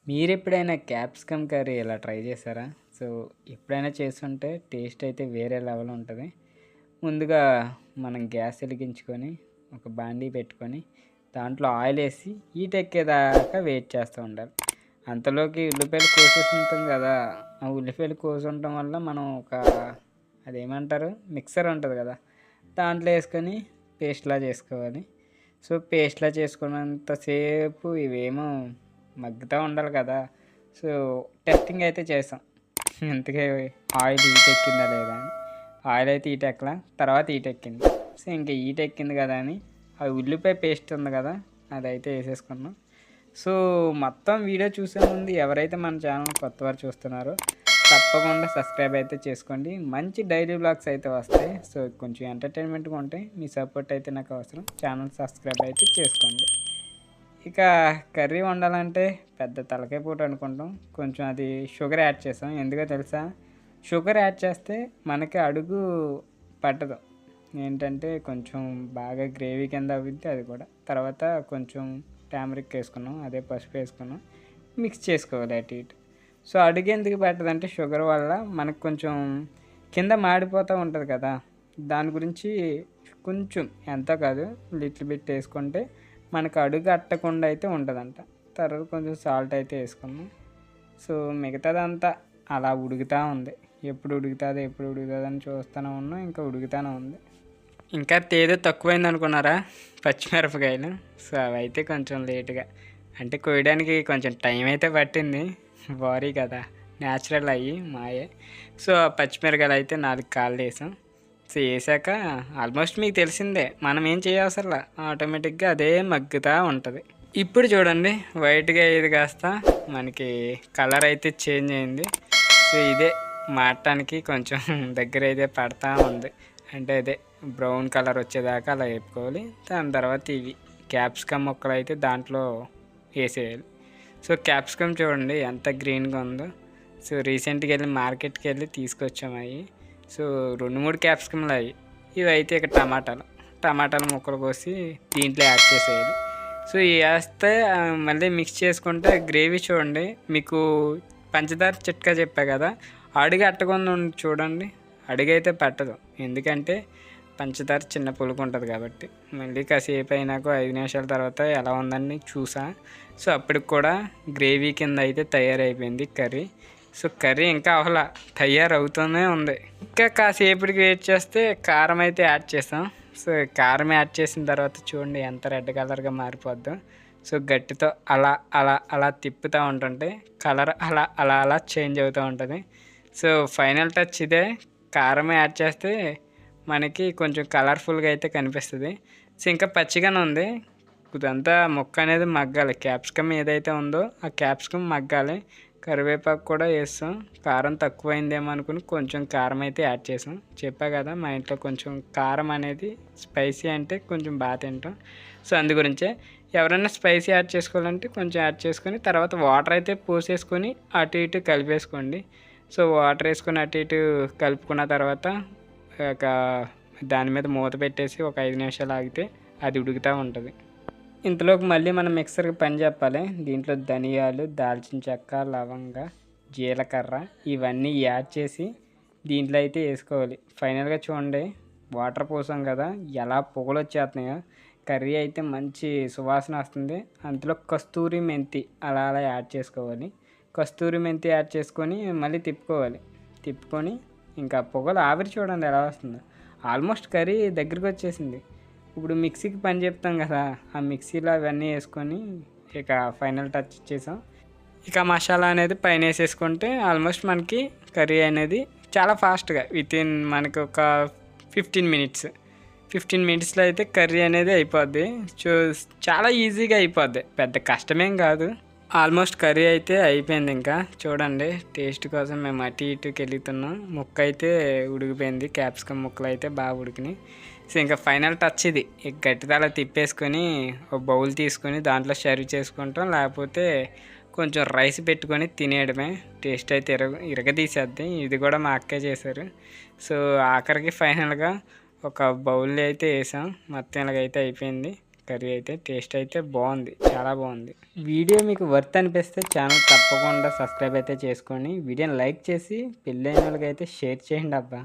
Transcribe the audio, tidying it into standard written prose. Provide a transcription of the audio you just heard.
మీరెప్పుడైనా capsicum curry ఇలా try చేశారా? సో, ఎప్పుడైనా చేసుంటే టేస్ట్ అయితే వేరే లెవెల్ ఉంటది. ముందుగా మనం గ్యాస్ వెలిగించుకొని, ఒక బాండీ పెట్టుకొని, దాంట్లో ఆయిలేసి హీట్ ఎక్కేదాకా వెయిట్ చేస్తూ ఉండాలి. అంతలోకి ఉల్లిపాయలు కోసేసి ఉంటాం కదా! ఆ ఉల్లిపాయలు కోసుంటం వల్ల మనం అదేమంటారు మిక్సర్ ఉంటది కదా! దాంట్లో ఏసుకొని పేస్ట్‌లా చేసుకోవాలి. సో, పేస్ట్‌లా చేసుకున్నంత సేపు ఇవేమో మగ్గుతా ఉండాలి కదా! సో, టెస్టింగ్ అయితే చేసాం. ఇంతకీ ఆయిల్ హీట్ ఎక్కిందా లేదా అని. ఆయిల్ అయితే హీట్ ఎక్కలా. తర్వాత హీట్ ఎక్కింది. సో, ఇంక హీట్ ఎక్కింది కదా అని ఆ ఉల్లిపాయ పేస్ట్ ఉంది కదా! అదైతే ఏసేసుకున్నాం. సో, మొత్తం వీడియో చూసే ముందు ఎవరైతే మన ఛానల్ కొత్తవారు చూస్తున్నారో తప్పకుండా సబ్స్క్రైబ్ అయితే చేసుకోండి. మంచి డైలీ వ్లాగ్స్ అయితే వస్తాయి. సో, కొంచెం ఎంటర్‌టైన్‌మెంట్‌గా ఉంటాయి. మీ సపోర్ట్ అయితే నాకు అవసరం. ఛానల్ సబ్స్క్రైబ్ అయితే చేసుకోండి. ఇక కర్రీ వండాలంటే పెద్ద తలకాయ పోటు అనుకుంటాం. కొంచెం అది షుగర్ యాడ్ చేసాం. ఎందుకో తెలుసా? షుగర్ యాడ్ చేస్తే మనకి అడుగు పట్టదు. ఏంటంటే కొంచెం బాగా గ్రేవీ కింద అవుద్ది అది కూడా. తర్వాత కొంచెం టర్మరిక్ వేసుకున్నాం. అదే పసుపు వేసుకున్నాం. మిక్స్ చేసుకోవాలి అటు ఇటు. సో, అడుగు ఎందుకు పట్టదంటే షుగర్ వల్ల మనకు కొంచెం కింద మాడిపోతూ ఉంటుంది కదా! దాని గురించి కొంచెం ఎంతో కాదు లిటిల్ బిట్ వేసుకుంటే మనకు అడుగు అట్టకుండా అయితే ఉంటుందంట. తర్వాత కొంచెం సాల్ట్ అయితే వేసుకున్నాం. సో, మిగతాదంతా అలా ఉడుకుతూ ఉంది. ఎప్పుడు ఉడుకుతుందో అని చూస్తూనే ఉన్నాం. ఇంకా ఉడుకుతూనే ఉంది. ఇంకా తేదో తక్కువైంది అనుకున్నారా? పచ్చిమిరపకాయలు. సో, అవైతే కొంచెం లేటుగా అంటే కోయడానికి కొంచెం టైం అయితే పట్టింది. భారీ కదా! న్యాచురల్ అయ్యి మాయే. సో, ఆ పచ్చిమిరపకాయలు అయితే 4 కాళ్ళు వేసాం. సో, వేసాక ఆల్మోస్ట్ మీకు తెలిసిందే. మనం ఏం చేయవసరలా ఆటోమేటిక్గా అదే మగ్గుతూ ఉంటుంది. ఇప్పుడు చూడండి వైట్గా ఇది కాస్త మనకి కలర్ అయితే చేంజ్ అయింది. సో, ఇదే మాడటానికి కొంచెం దగ్గర అయితే పడతా ఉంది. అంటే అదే బ్రౌన్ కలర్ వచ్చేదాకా అలా వేపుకోవాలి. దాని తర్వాత ఇవి క్యాప్సికమ్ ముక్కలు అయితే దాంట్లో వేసేయాలి. సో, క్యాప్సికమ్ చూడండి ఎంత గ్రీన్గా ఉందో. సో, రీసెంట్గా వెళ్ళి మార్కెట్కి వెళ్ళి తీసుకొచ్చాము అవి. సో, 2-3 క్యాప్సికమ్లు అవి. ఇవి అయితే ఇక టమాటాలు ముక్కలు కోసి దీంట్లో యాడ్ చేసేయాలి. సో, ఇవి వేస్తే మళ్ళీ మిక్స్ చేసుకుంటే గ్రేవీ చూడండి. మీకు పంచదార చిట్కా చెప్పా కదా! అడుగు అట్టకుండా చూడండి. అడుగైతే పట్టదు. ఎందుకంటే పంచదార చిన్న పులుపు ఉంటుంది కాబట్టి. మళ్ళీ కాసేపు అయినాక 5 నిమిషాల తర్వాత ఎలా ఉందని చూసా. సో, అప్పటికి కూడా గ్రేవీ కింద అయితే తయారైపోయింది కర్రీ. సో, కర్రీ ఇంకా అవలా తయారవుతూనే ఉంది. ఇంకా కాసేపటికి వెయిట్ చేస్తే కారం అయితే యాడ్ చేసాం. సో, కారం యాడ్ చేసిన తర్వాత చూడండి ఎంత రెడ్ కలర్గా మారిపోద్దో. సో, గట్టితో అలా అలా అలా తిప్పుతూ ఉంటుంటే కలర్ అలా అలా అలా చేంజ్ అవుతూ ఉంటుంది. సో, ఫైనల్ టచ్ ఇదే. కారం యాడ్ చేస్తే మనకి కొంచెం కలర్ఫుల్గా అయితే కనిపిస్తుంది. సో, ఇంకా పచ్చిగానే ఉంది. ఇదంతా ముక్క అనేది మగ్గాలి. క్యాప్సికమ్ ఏదైతే ఉందో ఆ క్యాప్సికమ్ మగ్గాలి. కరివేపాకు కూడా వేస్తాం. కారం తక్కువైందేమో అనుకుని కొంచెం కారం అయితే యాడ్ చేసాం. చెప్పా కదా మా ఇంట్లో కొంచెం కారం అనేది స్పైసీ అంటే కొంచెం బాగా తింటాం. సో, అందు గురించే ఎవరైనా స్పైసీ యాడ్ చేసుకోవాలంటే కొంచెం యాడ్ చేసుకొని తర్వాత వాటర్ అయితే పోసేసుకొని అటు ఇటు కలిపేసుకోండి. సో, వాటర్ వేసుకొని అటు ఇటు కలుపుకున్న తర్వాత ఒక దాని మీద మూత పెట్టేసి ఒక 5 నిమిషాలు ఆగితే అది ఉడుకుతూ ఉంటుంది. ఇంతలోకి మళ్ళీ మనం మిక్సర్కి పని చెప్పాలి. దీంట్లో ధనియాలు, దాల్చిన చెక్క, లవంగ, జీలకర్ర ఇవన్నీ యాడ్ చేసి దీంట్లో అయితే వేసుకోవాలి. ఫైనల్గా చూడండి వాటర్ పోసాం కదా ఎలా పొగలు వచ్చేస్తున్నాయో. కర్రీ అయితే మంచి సువాసన వస్తుంది. అందులో కస్తూరి మెంతి అలా అలా యాడ్ చేసుకోవాలి. కస్తూరి మెంతి యాడ్ చేసుకొని మళ్ళీ తిప్పుకొని ఇంకా పొగలు ఆవిరి చూడండి ఎలా వస్తుందో. ఆల్మోస్ట్ కర్రీ దగ్గరికి వచ్చేసింది. ఇప్పుడు మిక్సీకి పని చెప్తాం కదా ఆ మిక్సీలో అవన్నీ వేసుకొని ఇక ఫైనల్ టచ్ ఇచ్చేసాం. ఇక మసాలా అనేది పైన వేసేసుకుంటే ఆల్మోస్ట్ మనకి కర్రీ అనేది చాలా ఫాస్ట్గా వితిన్ మనకి ఒక 15 మినిట్స్లో అయితే కర్రీ అనేది అయిపోద్ది. చాలా ఈజీగా అయిపోద్ది. పెద్ద కష్టమేం కాదు. ఆల్మోస్ట్ కర్రీ అయితే అయిపోయింది. ఇంకా చూడండి టేస్ట్ కోసం మేము అటు ఇటుకి వెళ్తున్నాం. ముక్క అయితే ఉడికిపోయింది. క్యాప్సికమ్ ముక్కలు అయితే బాగా ఉడికినాయి. సో, ఇంకా ఫైనల్ టచ్ ఇది. గట్టిగా అలా తిప్పేసుకొని ఒక బౌల్ తీసుకొని దాంట్లో సర్వ్ చేసుకుంటాం. లేకపోతే కొంచెం రైస్ పెట్టుకొని తినేయడమే. టేస్ట్ అయితే ఇరగదీసేద్ది. ఇది కూడా మా అక్కే చేశారు. సో, ఆఖరికి ఫైనల్గా ఒక బౌల్లో అయితే వేసాం. మొత్తం ఇలాగైతే అయిపోయింది. కర్రీ అయితే టేస్ట్ అయితే బాగుంది, చాలా బాగుంది. వీడియో మీకు వర్త్ అనిపిస్తే ఛానల్ తప్పకుండా సబ్స్క్రైబ్ అయితే చేసుకోండి. వీడియోని లైక్ చేసి పెళ్ళైన వాళ్ళకైతే షేర్ చేయండి అబ్బా.